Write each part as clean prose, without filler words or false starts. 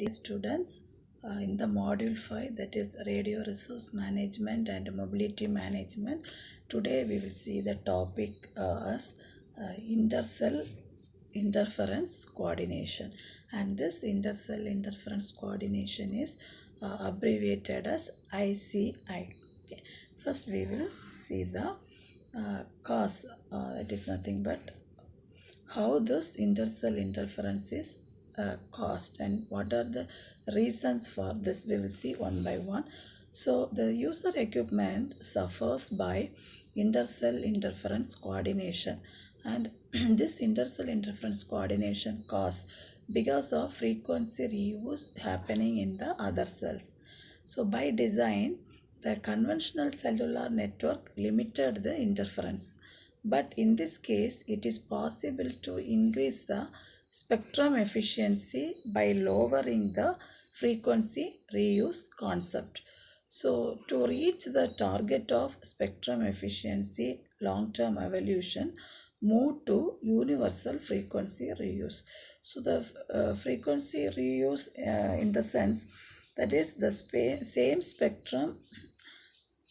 Dear students, in the module 5, that is radio resource management and mobility management, today we will see the topic as intercell interference coordination, and this intercell interference coordination is abbreviated as ICI. Okay. First we will see the cause. It is nothing but how this intercell interference is caused and what are the reasons for this. We will see one by one. So the user equipment suffers by intercell interference coordination, and this intercell interference coordination cause because of frequency reuse happening in the other cells. So by design, the conventional cellular network limited the interference, but in this case it is possible to increase the spectrum efficiency by lowering the frequency reuse concept. So to reach the target of spectrum efficiency, long-term evolution move to universal frequency reuse. So the frequency reuse in the sense that is the same spectrum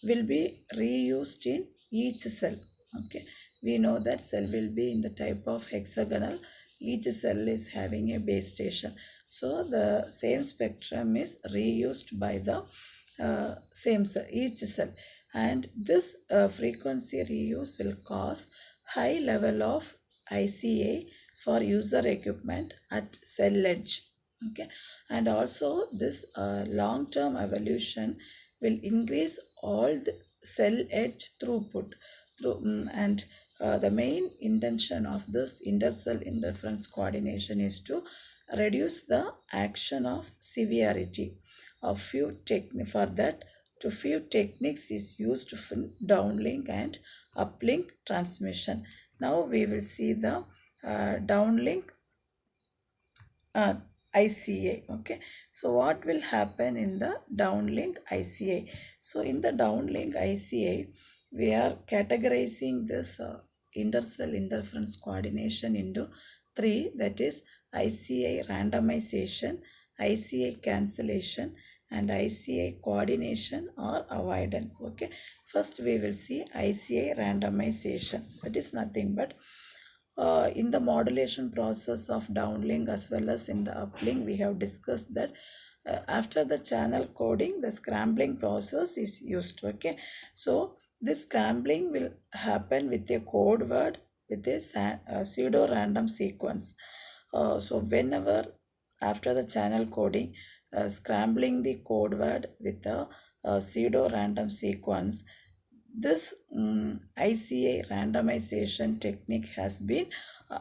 will be reused in each cell. Okay, we know that cell will be in the type of hexagonal. Each cell is having a base station, so the same spectrum is reused by the same cell, each cell, and this frequency reuse will cause high level of ICA for user equipment at cell edge. Okay, and also this long-term evolution will increase all the cell edge throughput and the main intention of this intercell interference coordination is to reduce the action of severity of few techniques. For that, to few techniques is used for downlink and uplink transmission. Now we will see the downlink ICA. Okay, so what will happen in the downlink ICA? So in the downlink ICA, we are categorizing this intercell interference coordination into three, that is ICA randomization, ICA cancellation, and ICA coordination or avoidance. Okay, first we will see ICA randomization. That is nothing but in the modulation process of downlink as well as in the uplink, we have discussed that after the channel coding, the scrambling process is used. Okay, so this scrambling will happen with a code word with a pseudo random sequence. So whenever after the channel coding, scrambling the code word with a pseudo random sequence, this ICA randomization technique has been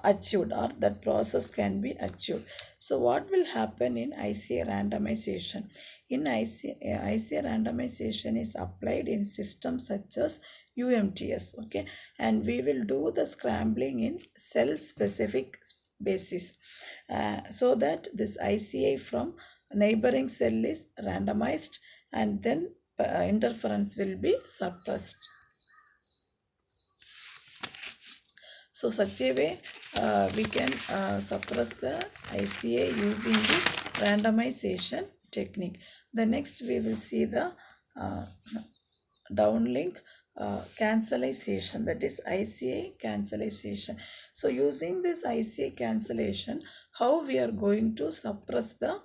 achieved, or that process can be achieved. So what will happen in ICA randomization? In ICA randomization is applied in systems such as UMTS. Okay, and we will do the scrambling in cell specific basis so that this ICA from neighboring cell is randomized, and then interference will be suppressed. So such a way we can suppress the ICA using the randomization technique. The next we will see the downlink cancellation, that is ICA cancellation. So using this ICA cancellation, how we are going to suppress the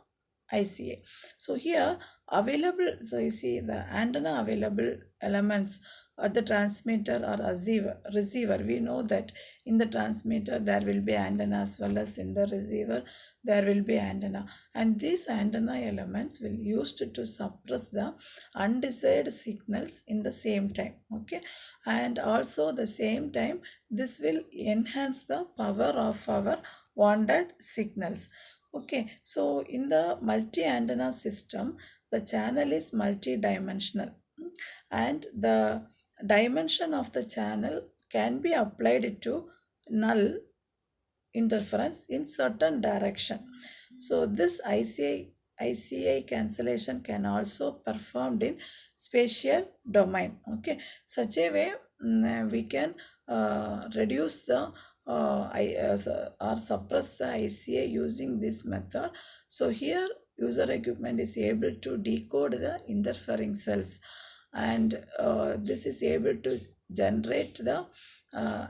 ICA? So here available, so you see the antenna available elements or the transmitter or receiver. We know that in the transmitter there will be antenna as well as in the receiver there will be antenna, and these antenna elements will used to suppress the undesired signals in the same time. Okay, and also the same time this will enhance the power of our wanted signals. Okay, so in the multi-antenna system, the channel is multi-dimensional, and the dimension of the channel can be applied to null interference in certain direction. So this ICA cancellation can also performed in spatial domain. Okay, such a way we can reduce the or suppress the ICA using this method. So here user equipment is able to decode the interfering cells, and this is able to generate the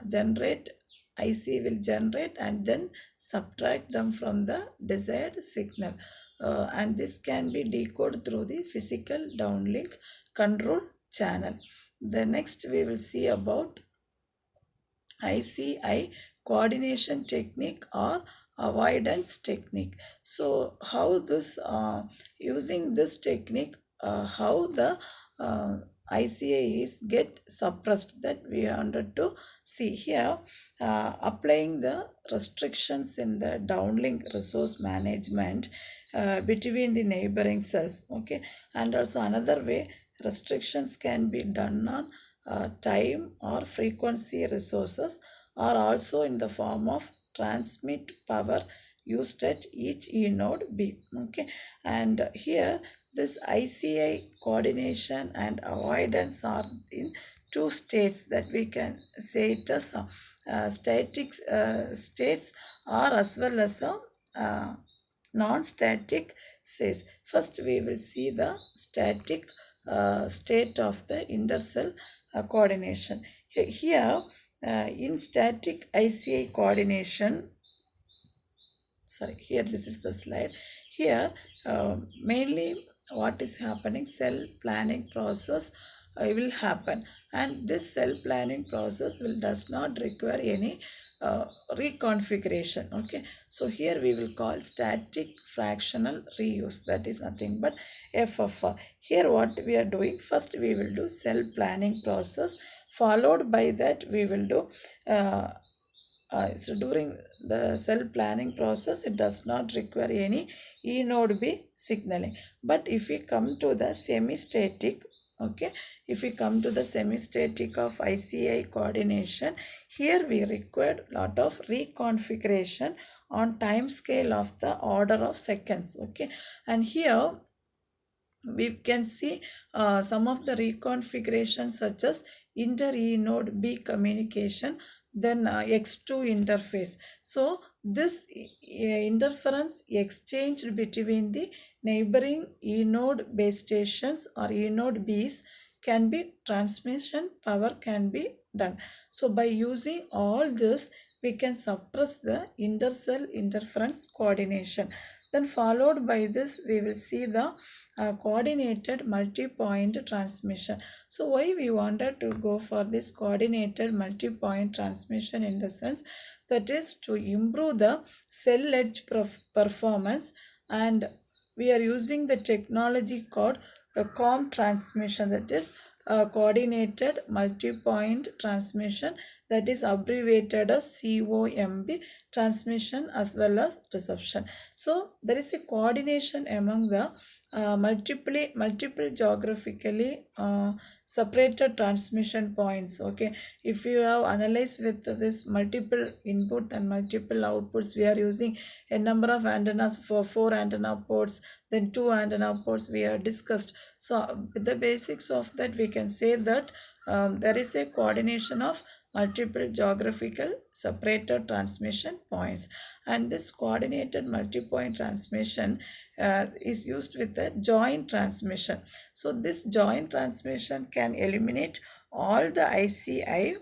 generate IC will generate and then subtract them from the desired signal, and this can be decoded through the physical downlink control channel. The next we will see about ICI coordination technique or avoidance technique. So how this using this technique, how the ICA is get suppressed, that we wanted to see here. Applying the restrictions in the downlink resource management between the neighboring cells, okay. And also another way, restrictions can be done on time or frequency resources, or also in the form of transmit power used at each E node B, okay. And here this ICI coordination and avoidance are in two states, that we can say it as static states, or as well as non-static states. First we will see the static state of the intercell coordination. Here in static ICA coordination, sorry, here this is the slide. Here mainly what is happening, cell planning process will happen, and this cell planning process does not require any reconfiguration, okay. So here we will call static fractional reuse, that is nothing but FFR. Here what we are doing, first we will do cell planning process, followed by that we will do so during the cell planning process it does not require any E node B signaling. But if we come to the semi-static, okay, if we come to the semi-static of ICI coordination, here we required lot of reconfiguration on time scale of the order of seconds, okay. And here we can see some of the reconfigurations, such as inter E node B communication, then X2 interface. So this interference exchanged between the neighboring E node base stations or E node Bs can be, transmission power can be done. So by using all this we can suppress the intercell interference coordination. Then followed by this we will see the coordinated multi-point transmission. So why we wanted to go for this coordinated multi-point transmission, in the sense that is to improve the cell edge performance, and we are using the technology called COM transmission, that is coordinated multi-point transmission, that is abbreviated as COMB transmission as well as reception. So there is a coordination among the multiple geographically separated transmission points, okay. If you have analyzed with this multiple input and multiple outputs, we are using a number of antennas for 4 antenna ports, then 2 antenna ports we have discussed. So with the basics of that we can say that there is a coordination of multiple geographical separated transmission points, and this coordinated multi-point transmission is used with the joint transmission. So this joint transmission can eliminate all the ICI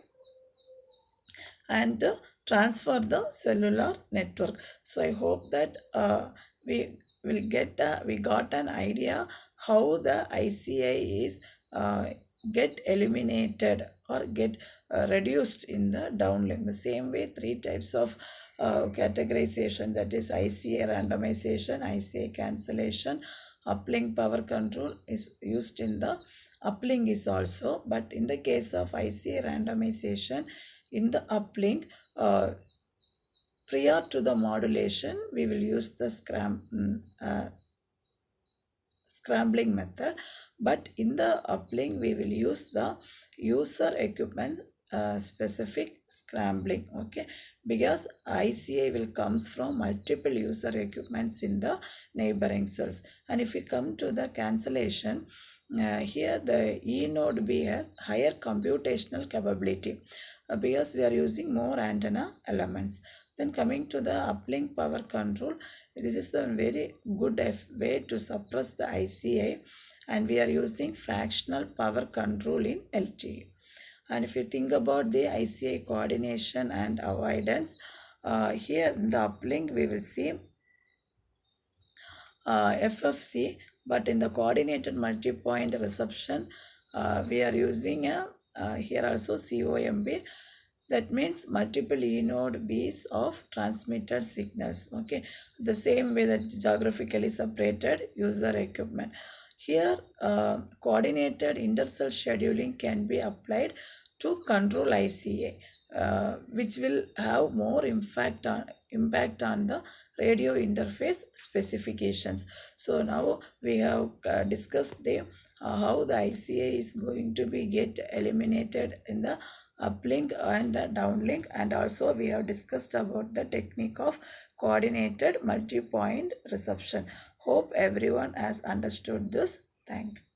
and transfer the cellular network. So I hope that we got an idea how the ICI is get eliminated or get reduced in the downlink. The same way, 3 types of categorization, that is ICA randomization, ICA cancellation, uplink power control is used in the uplink is also. But in the case of ICA randomization, in the uplink, prior to the modulation we will use the scrambling method, but in the uplink we will use the user equipment specific scrambling, okay, because ICA will comes from multiple user equipments in the neighboring cells. And if we come to the cancellation, here the E node B has higher computational capability because we are using more antenna elements. Then coming to the uplink power control, This is the very good way to suppress the ICA, and we are using fractional power control in LTE. And if you think about the ICA coordination and avoidance, here in the uplink we will see FFC, but in the coordinated multi-point reception, we are using here also COMB. That means multiple E-node Bs of transmitted signals. Okay, the same way that geographically separated user equipment. Here, coordinated intercell scheduling can be applied to control ICA, which will have more impact on the radio interface specifications. So now we have discussed the how the ICA is going to be get eliminated in the uplink and downlink, and also we have discussed about the technique of coordinated multi-point reception. Hope everyone has understood this. Thank you.